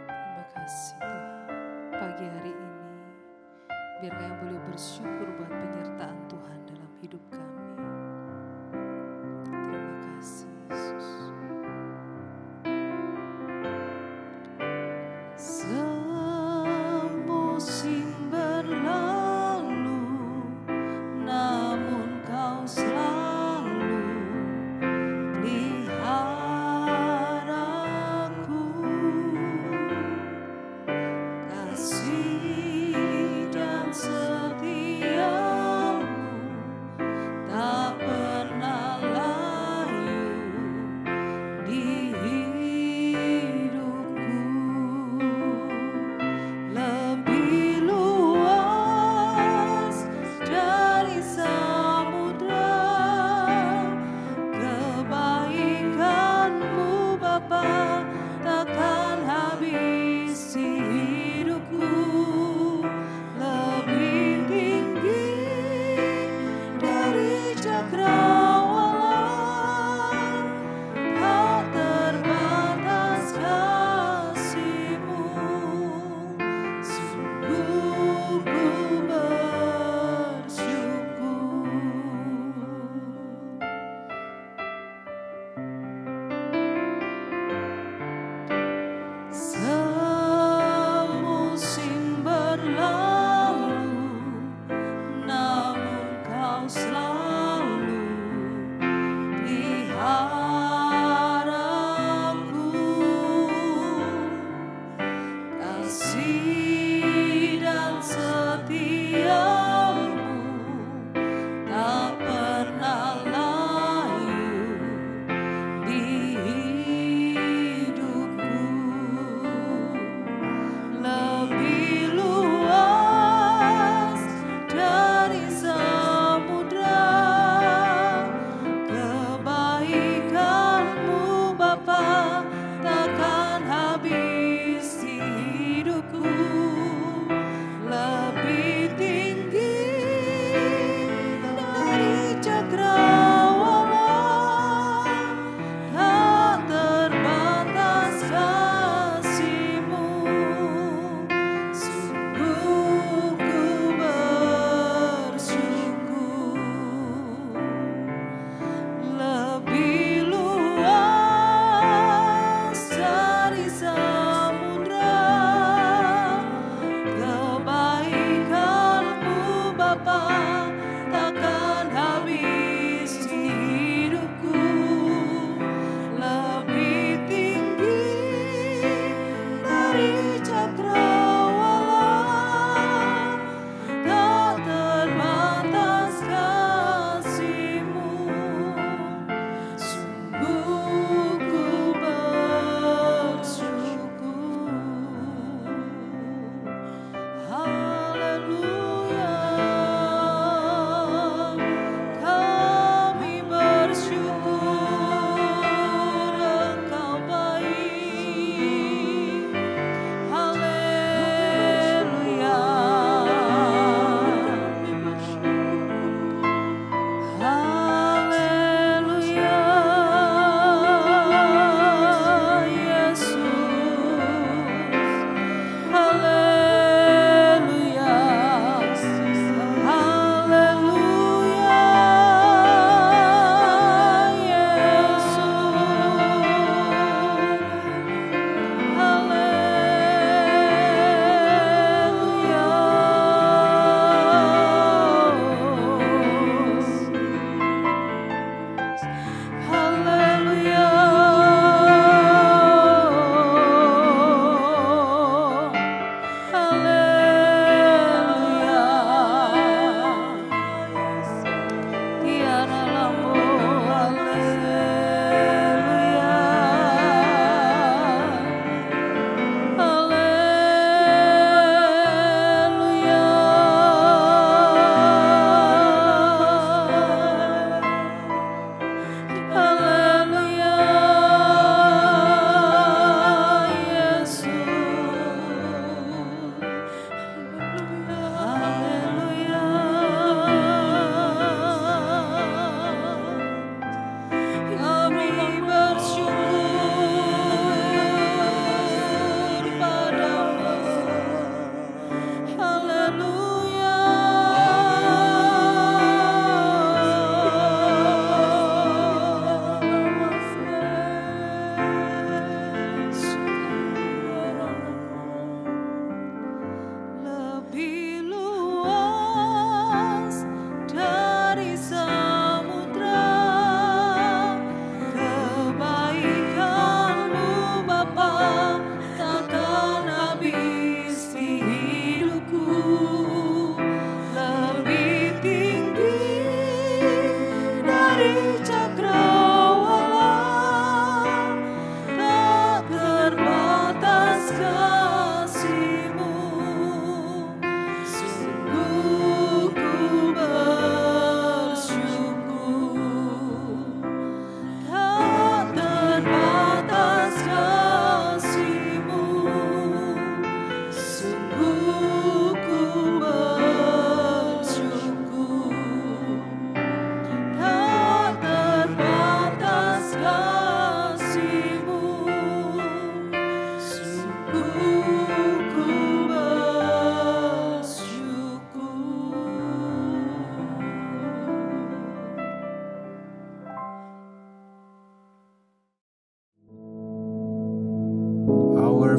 Terima kasih Tuhan. Pagi hari ini, biar kami boleh bersyukur buat penyertaan Tuhan dalam hidup kami. Terima kasih Yesus. Semusim berlalu, namun Kau selalu pelihara aku. Kasih dan setia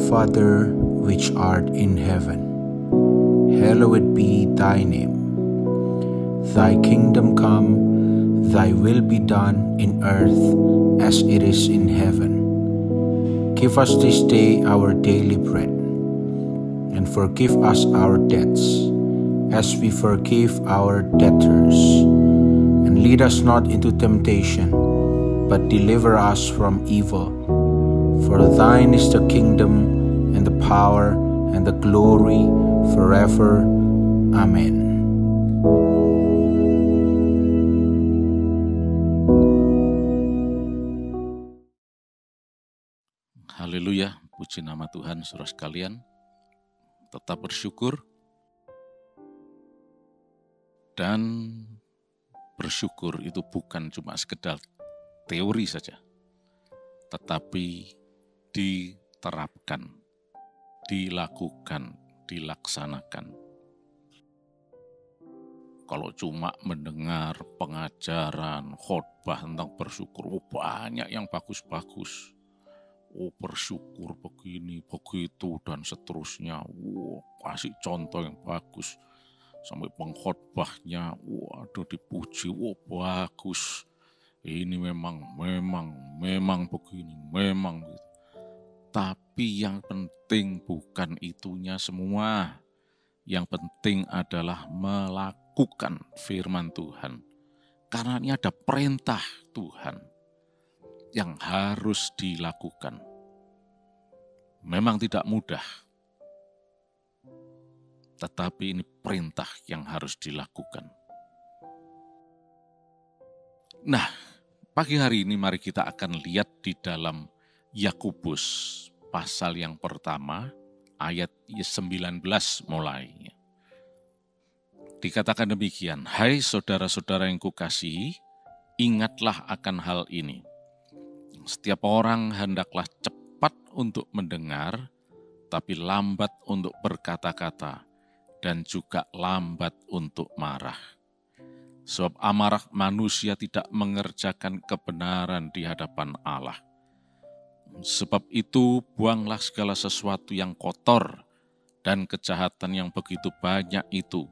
Father, which art in heaven, hallowed be thy name. Thy kingdom come, thy will be done in earth as it is in heaven. Give us this day our daily bread, and forgive us our debts, as we forgive our debtors. And lead us not into temptation, but deliver us from evil. For thine is the kingdom, and the power, and the glory, forever. Amen. Haleluya, puji nama Tuhan saudara sekalian. Tetap bersyukur dan bersyukur itu bukan cuma sekedar teori saja, tetapi diterapkan, dilakukan, dilaksanakan. Kalau cuma mendengar pengajaran, khotbah tentang bersyukur, banyak yang bagus-bagus. Bersyukur begini, begitu, dan seterusnya. Kasih contoh yang bagus. Sampai pengkhotbahnya, dipuji, bagus. Ini memang begini, memang gitu. Tapi yang penting bukan itunya semua. Yang penting adalah melakukan firman Tuhan. Karena ini ada perintah Tuhan yang harus dilakukan. Memang tidak mudah, tetapi ini perintah yang harus dilakukan. Nah, pagi hari ini mari kita akan lihat di dalam Yakobus pasal yang pertama, ayat 19 mulai. Dikatakan demikian, "Hai saudara-saudara yang kukasihi, ingatlah akan hal ini. Setiap orang hendaklah cepat untuk mendengar, tapi lambat untuk berkata-kata, dan juga lambat untuk marah. Sebab amarah manusia tidak mengerjakan kebenaran di hadapan Allah. Sebab itu buanglah segala sesuatu yang kotor dan kejahatan yang begitu banyak itu,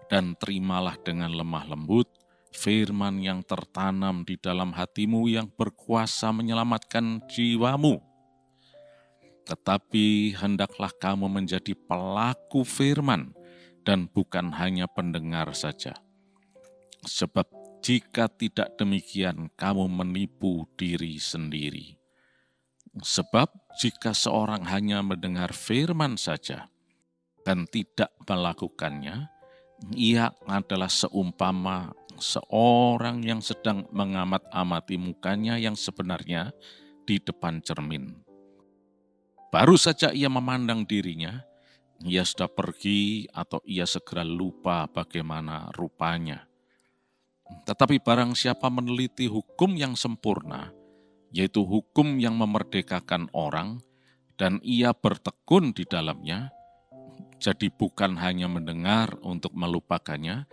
dan terimalah dengan lemah lembut firman yang tertanam di dalam hatimu yang berkuasa menyelamatkan jiwamu. Tetapi hendaklah kamu menjadi pelaku firman dan bukan hanya pendengar saja. Sebab jika tidak demikian, kamu menipu diri sendiri. Sebab jika seorang hanya mendengar firman saja dan tidak melakukannya, ia adalah seumpama seorang yang sedang mengamat-amati mukanya yang sebenarnya di depan cermin. Baru saja ia memandang dirinya, ia sudah pergi atau ia segera lupa bagaimana rupanya. Tetapi barang siapa meneliti hukum yang sempurna, yaitu hukum yang memerdekakan orang, dan ia bertekun di dalamnya, jadi bukan hanya mendengar untuk melupakannya,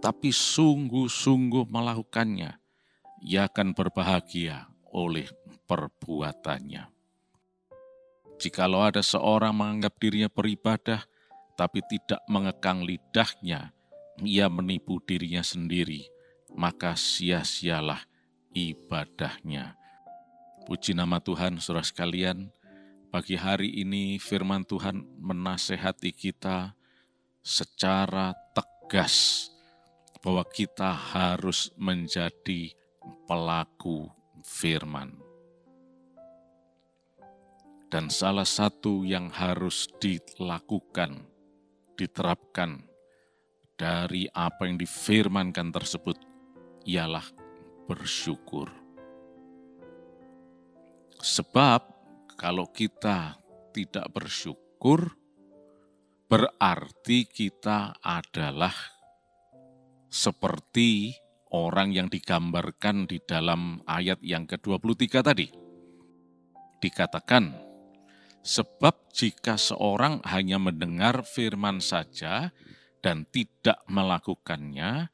tapi sungguh-sungguh melakukannya, ia akan berbahagia oleh perbuatannya. Jikalau ada seorang menganggap dirinya beribadah, tapi tidak mengekang lidahnya, ia menipu dirinya sendiri, maka sia-sialah ibadahnya. Puji nama Tuhan, saudara sekalian. Pagi hari ini firman Tuhan menasehati kita secara tegas bahwa kita harus menjadi pelaku firman. Dan salah satu yang harus dilakukan, diterapkan dari apa yang difirmankan tersebut ialah bersyukur. Sebab kalau kita tidak bersyukur, berarti kita adalah seperti orang yang digambarkan di dalam ayat yang ke-23 tadi. Dikatakan, sebab jika seorang hanya mendengar firman saja dan tidak melakukannya,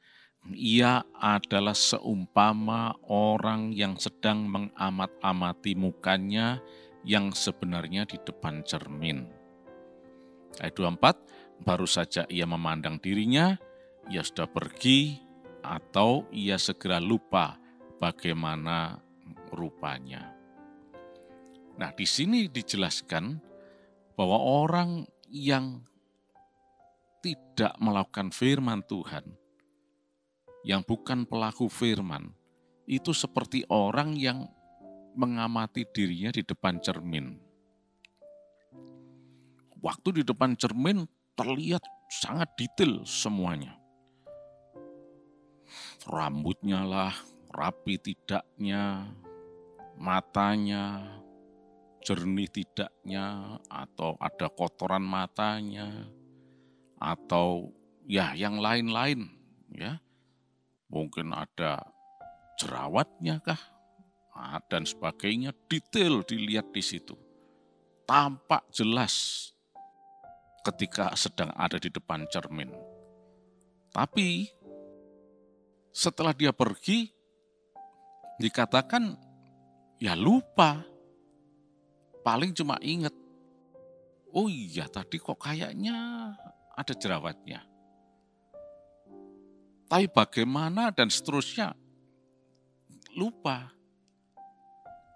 ia adalah seumpama orang yang sedang mengamat-amati mukanya yang sebenarnya di depan cermin. Ayat 24, baru saja ia memandang dirinya, ia sudah pergi atau ia segera lupa bagaimana rupanya. Nah, di sini dijelaskan bahwa orang yang tidak melakukan firman Tuhan, yang bukan pelaku firman, itu seperti orang yang mengamati dirinya di depan cermin. Waktu di depan cermin terlihat sangat detail semuanya. Rambutnya lah, rapi tidaknya, matanya, jernih tidaknya, atau ada kotoran matanya, atau ya yang lain-lain, ya. Mungkin ada jerawatnya kah, dan sebagainya, detail dilihat di situ. Tampak jelas ketika sedang ada di depan cermin. Tapi setelah dia pergi, dikatakan ya lupa. Paling cuma ingat, oh iya tadi kok kayaknya ada jerawatnya. Tapi bagaimana dan seterusnya, lupa.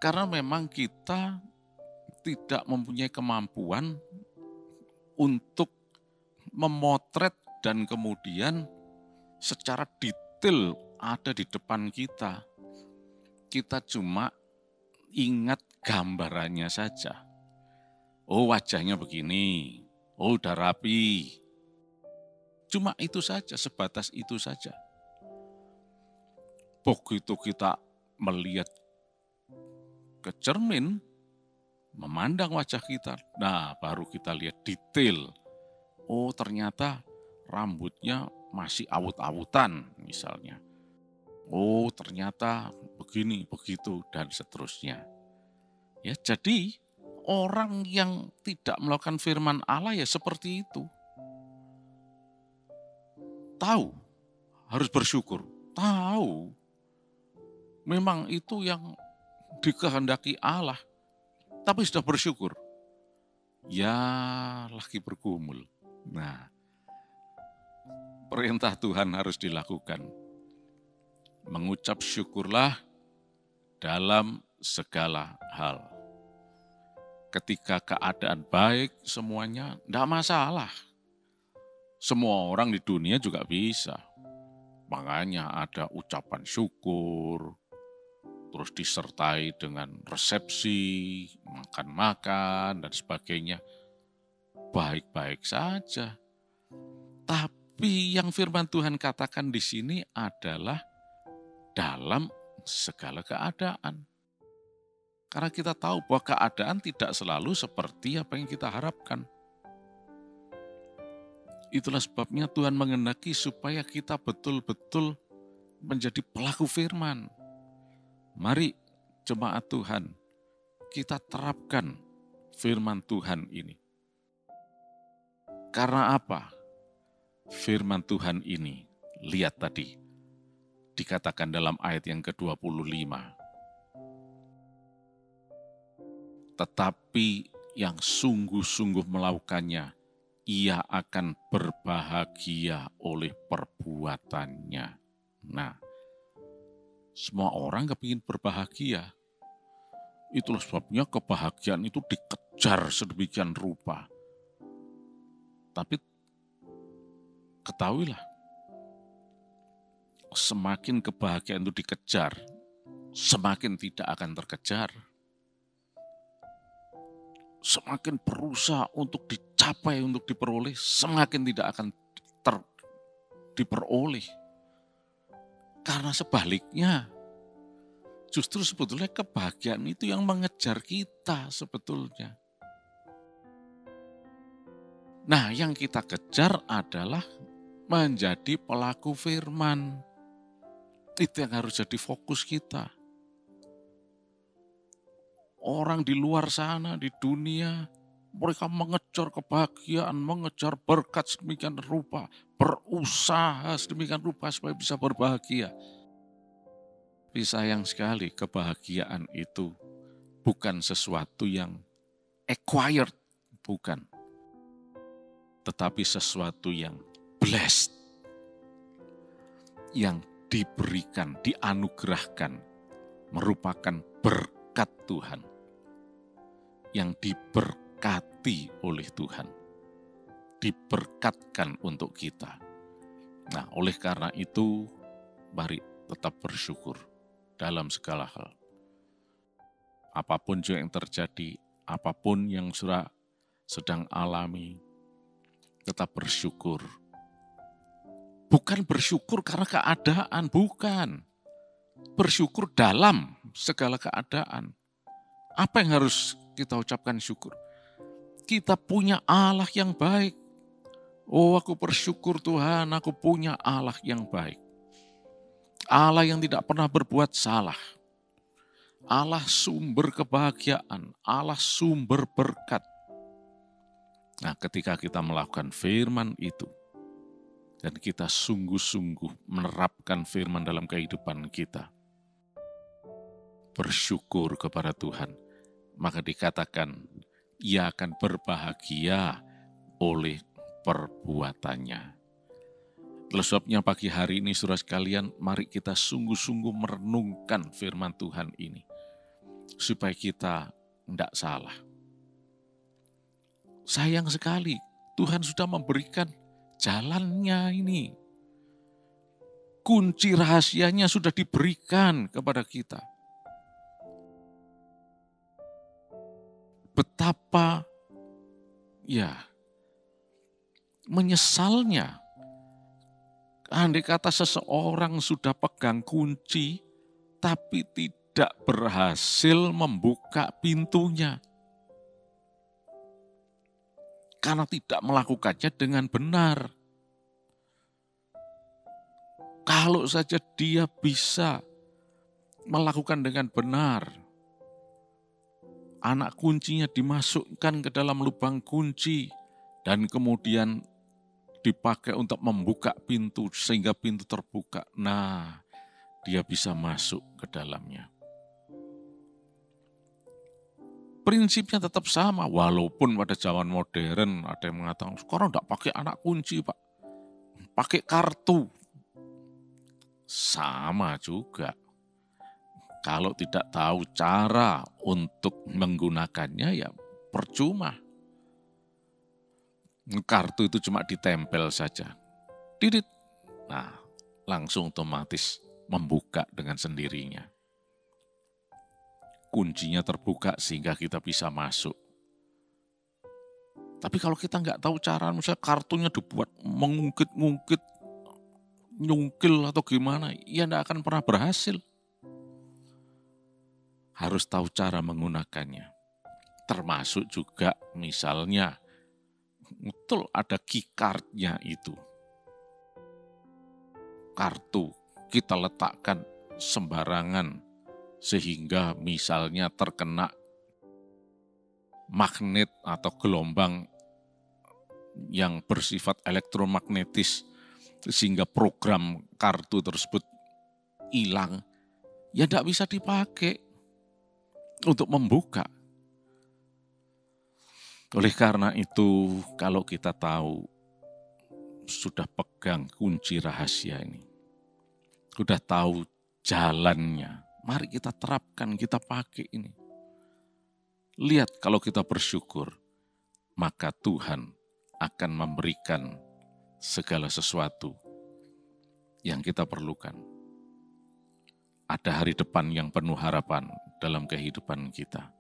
Karena memang kita tidak mempunyai kemampuan untuk memotret dan kemudian secara detail ada di depan kita. Kita cuma ingat gambarannya saja. Oh wajahnya begini, oh udah rapi. Cuma itu saja, sebatas itu saja. Begitu kita melihat ke cermin, memandang wajah kita, nah baru kita lihat detail. Oh ternyata rambutnya masih awut-awutan misalnya. Oh ternyata begini, begitu, dan seterusnya. Ya, jadi orang yang tidak melakukan firman Allah ya seperti itu. Tahu, harus bersyukur. Tahu, memang itu yang dikehendaki Allah. Tapi sudah bersyukur. Ya, lagi bergumul. Nah, perintah Tuhan harus dilakukan. Mengucap syukurlah dalam segala hal. Ketika keadaan baik semuanya, tidak masalah. Semua orang di dunia juga bisa. Makanya ada ucapan syukur, terus disertai dengan resepsi, makan-makan, dan sebagainya. Baik-baik saja. Tapi yang firman Tuhan katakan di sini adalah dalam segala keadaan. Karena kita tahu bahwa keadaan tidak selalu seperti apa yang kita harapkan. Itulah sebabnya Tuhan menghendaki supaya kita betul-betul menjadi pelaku firman. Mari jemaat Tuhan, kita terapkan firman Tuhan ini. Karena apa? Firman Tuhan ini, lihat tadi, dikatakan dalam ayat yang ke-25. Tetapi yang sungguh-sungguh melakukannya, ia akan berbahagia oleh perbuatannya. Nah, semua orang kepingin berbahagia. Itulah sebabnya kebahagiaan itu dikejar sedemikian rupa. Tapi ketahuilah, semakin kebahagiaan itu dikejar, semakin tidak akan terkejar. Semakin berusaha untuk dicapai, untuk diperoleh, semakin tidak akan diperoleh. Karena sebaliknya, justru sebetulnya kebahagiaan itu yang mengejar kita sebetulnya. Nah, yang kita kejar adalah menjadi pelaku firman. Itu yang harus jadi fokus kita. Orang di luar sana, di dunia, mereka mengejar kebahagiaan, mengejar berkat sedemikian rupa, berusaha sedemikian rupa supaya bisa berbahagia. Tapi sayang sekali kebahagiaan itu bukan sesuatu yang acquired, bukan. Tetapi sesuatu yang blessed, yang diberikan, dianugerahkan, merupakan berkat Tuhan, yang diberkati oleh Tuhan, diberkatkan untuk kita. Nah, oleh karena itu, mari tetap bersyukur dalam segala hal. Apapun juga yang terjadi, apapun yang sedang alami, tetap bersyukur. Bukan bersyukur karena keadaan, bukan. Bersyukur dalam segala keadaan. Apa yang harus kita ucapkan syukur? Kita punya Allah yang baik. Oh, aku bersyukur Tuhan, aku punya Allah yang baik. Allah yang tidak pernah berbuat salah. Allah sumber kebahagiaan, Allah sumber berkat. Nah, ketika kita melakukan firman itu, dan kita sungguh-sungguh menerapkan firman dalam kehidupan kita, bersyukur kepada Tuhan, maka dikatakan, ia akan berbahagia oleh perbuatannya. Oleh sebabnya pagi hari ini, saudara sekalian, mari kita sungguh-sungguh merenungkan firman Tuhan ini, supaya kita tidak salah. Sayang sekali, Tuhan sudah memberikan jalannya ini. Kunci rahasianya sudah diberikan kepada kita. Betapa menyesalnya andai kata seseorang sudah pegang kunci tapi tidak berhasil membuka pintunya karena tidak melakukannya dengan benar. Kalau saja dia bisa melakukan dengan benar, anak kuncinya dimasukkan ke dalam lubang kunci dan kemudian dipakai untuk membuka pintu sehingga pintu terbuka. Nah, dia bisa masuk ke dalamnya. Prinsipnya tetap sama, walaupun pada zaman modern ada yang mengatakan, sekarang tidak pakai anak kunci Pak, pakai kartu. Sama juga. Kalau tidak tahu cara untuk menggunakannya, ya percuma. Kartu itu cuma ditempel saja. Didit. Nah, langsung otomatis membuka dengan sendirinya. Kuncinya terbuka sehingga kita bisa masuk. Tapi kalau kita nggak tahu cara, misalnya kartunya dibuat mengungkit-ungkit, nyungkil atau gimana, ya nggak akan pernah berhasil. Harus tahu cara menggunakannya. Termasuk juga misalnya, betul ada key card-nya itu. Kartu kita letakkan sembarangan sehingga misalnya terkena magnet atau gelombang yang bersifat elektromagnetis sehingga program kartu tersebut hilang, ya tidak bisa dipakai untuk membuka. Oleh karena itu, kalau kita tahu sudah pegang kunci rahasia ini, sudah tahu jalannya, mari kita terapkan, kita pakai ini. Lihat kalau kita bersyukur, maka Tuhan akan memberikan segala sesuatu yang kita perlukan. Ada hari depan yang penuh harapan dalam kehidupan kita.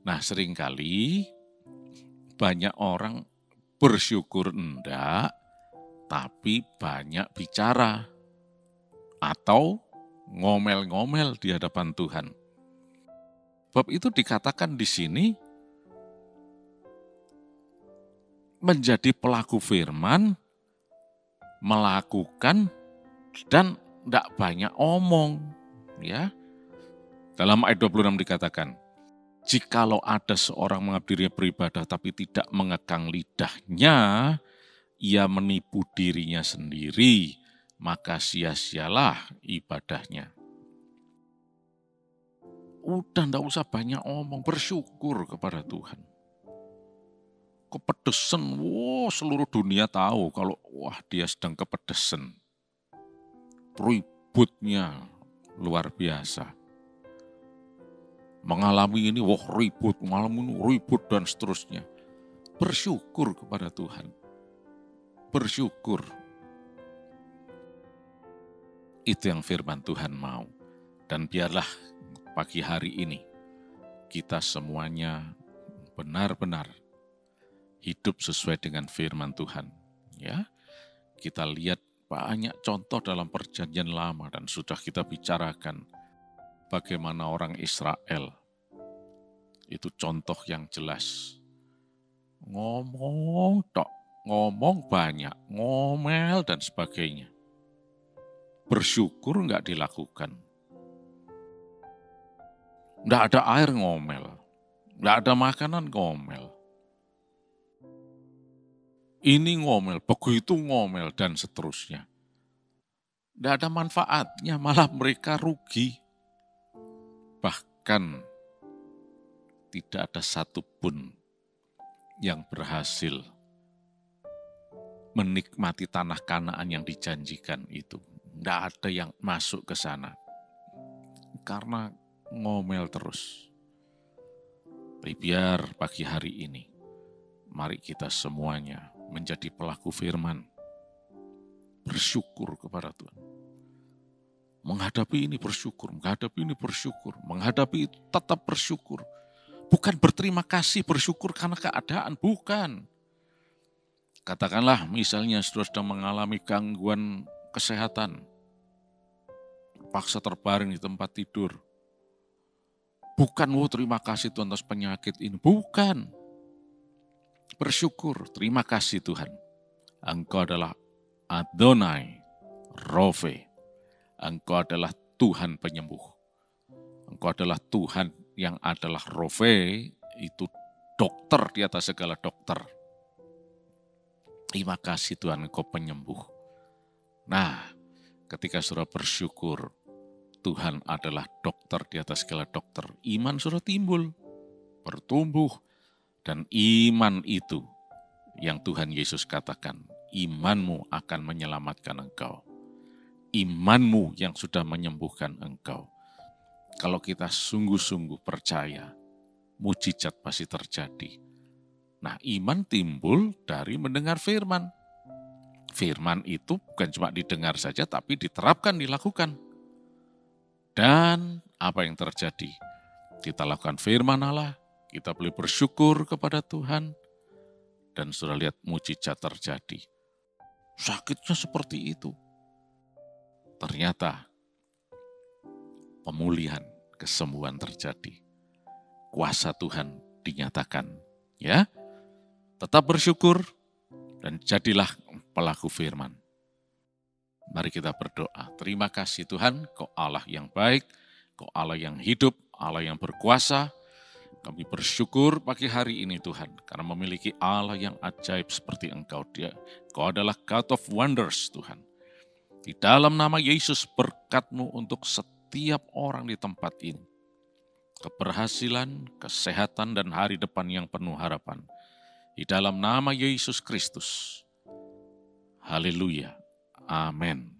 Nah, seringkali banyak orang bersyukur enggak, tapi banyak bicara atau ngomel-ngomel di hadapan Tuhan. Bab itu dikatakan di sini menjadi pelaku firman, melakukan dan tidak banyak omong, ya. Dalam ayat 26 dikatakan, jikalau ada seorang mengabdi beribadah tapi tidak mengekang lidahnya, ia menipu dirinya sendiri, maka sia-sialah ibadahnya. Udah ndak usah banyak omong, bersyukur kepada Tuhan. Kepedesan, seluruh dunia tahu kalau dia sedang kepedesan. Ributnya luar biasa. Mengalami ini, ribut, mengalami ini, ribut dan seterusnya. Bersyukur kepada Tuhan. Bersyukur. Itu yang firman Tuhan mau. Dan biarlah pagi hari ini kita semuanya benar-benar hidup sesuai dengan firman Tuhan. Ya, kita lihat banyak contoh dalam perjanjian lama dan sudah kita bicarakan bagaimana orang Israel itu contoh yang jelas. Ngomong banyak, ngomel dan sebagainya. Bersyukur enggak dilakukan. Enggak ada air ngomel, enggak ada makanan ngomel. Ini ngomel, begitu ngomel, dan seterusnya. Tidak ada manfaatnya, malah mereka rugi. Bahkan tidak ada satupun yang berhasil menikmati tanah Kanaan yang dijanjikan itu. Tidak ada yang masuk ke sana. Karena ngomel terus. Biar pagi hari ini, mari kita semuanya menjadi pelaku firman. Bersyukur kepada Tuhan. Menghadapi ini bersyukur, menghadapi itu tetap bersyukur. Bukan berterima kasih bersyukur karena keadaan, bukan. Katakanlah misalnya saudara sedang mengalami gangguan kesehatan, paksa terbaring di tempat tidur. Bukan, terima kasih Tuhan atas penyakit ini, bukan. Bersyukur, terima kasih Tuhan. Engkau adalah Adonai, Rofe. Engkau adalah Tuhan penyembuh. Engkau adalah Tuhan yang adalah Rofe, itu dokter di atas segala dokter. Terima kasih Tuhan, Engkau penyembuh. Nah, ketika saudara bersyukur, Tuhan adalah dokter di atas segala dokter. Iman saudara timbul, bertumbuh. Dan iman itu yang Tuhan Yesus katakan, imanmu akan menyelamatkan engkau. Imanmu yang sudah menyembuhkan engkau. Kalau kita sungguh-sungguh percaya, mujizat pasti terjadi. Nah, iman timbul dari mendengar firman. Firman itu bukan cuma didengar saja, tapi diterapkan, dilakukan. Dan apa yang terjadi? Kita lakukan firman Allah, kita boleh bersyukur kepada Tuhan, dan sudah lihat mujizat terjadi. Sakitnya seperti itu. Ternyata pemulihan, kesembuhan terjadi. Kuasa Tuhan dinyatakan. Ya, tetap bersyukur dan jadilah pelaku firman. Mari kita berdoa. Terima kasih Tuhan, Kau Allah yang baik, Kau Allah yang hidup, Allah yang berkuasa. Kami bersyukur pagi hari ini Tuhan, karena memiliki Allah yang ajaib seperti Engkau. Kau adalah God of Wonders Tuhan. Di dalam nama Yesus berkat-Mu untuk setiap orang di tempat ini. Keberhasilan, kesehatan, dan hari depan yang penuh harapan. Di dalam nama Yesus Kristus. Haleluya. Amin.